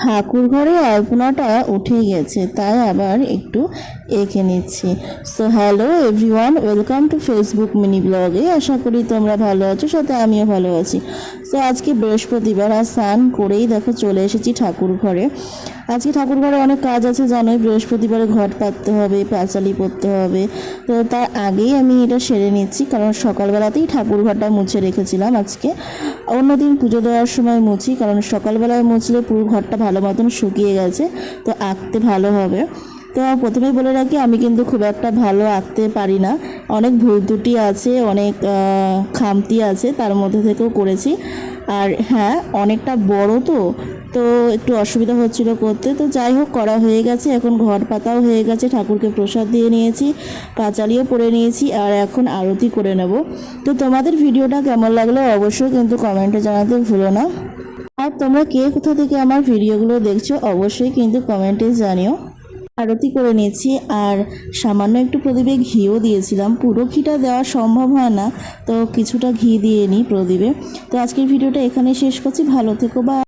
ঠাকুর ঘরে আলপনাটা উঠে গেছে, তাই আবার একটু এঁকে নিচ্ছি। So hello everyone, welcome to Facebook mini ব্লগে। আশা করি তোমরা ভালো আছো, সাথে আমিও ভালো আছি। তো আজকে বৃহস্পতিবার, আর স্নান করেই দেখো চলে এসেছি ঠাকুর ঘরে। আজকে ঠাকুর ঘরে অনেক কাজ আছে জানোই, বৃহস্পতিবারে ঘট পাততে হবে, পাঁচালি পরতে হবে। তো তার আগেই আমি এটা সেরে নিচ্ছি, কারণ সকালবেলাতেই ঠাকুর ঘরটা মুছে রেখেছিলাম। আজকে অন্যদিন পুজো দেওয়ার সময় মুছি, কারণ সকালবেলায় মুছলে পুরো ঘরটা ভালো মতন শুকিয়ে গেছে, তো আঁকতে ভালো হবে। তো প্রথমেই বলে রাখি, আমি কিন্তু খুব একটা ভালো আঁকতে পারি না, অনেক ভুল ত্রুটি আছে, অনেক খামতি আছে, তার মধ্যে থেকেও করেছি। আর হ্যাঁ, অনেকটা বড় তো একটু অসুবিধা হচ্ছিল করতে। তো যাই হোক, করা হয়ে গেছে। এখন ঘর পাতাও হয়ে গেছে, ঠাকুরকে প্রসাদ দিয়ে নিয়েছি, পাঁচালিও পরে নিয়েছি, আর এখন আরতি করে নেব। তো তোমাদের ভিডিওটা কেমন লাগলো অবশ্যই কিন্তু কমেন্টে জানাতে ভুলো না। আর তোমরা কে কোথা থেকে আমার ভিডিওগুলো দেখছো অবশ্যই কিন্তু কমেন্টে জানিও। আরতি করে নিয়েছি, আর সামান্য একটু প্রদীপে ঘিও দিয়েছিলাম, পুরো ঘিটা দেওয়া সম্ভব হয় না, তো কিছুটা ঘি দিয়ে নিই প্রদীপে। তো আজকের ভিডিওটা এখানে শেষ করছি, ভালো থেকো বা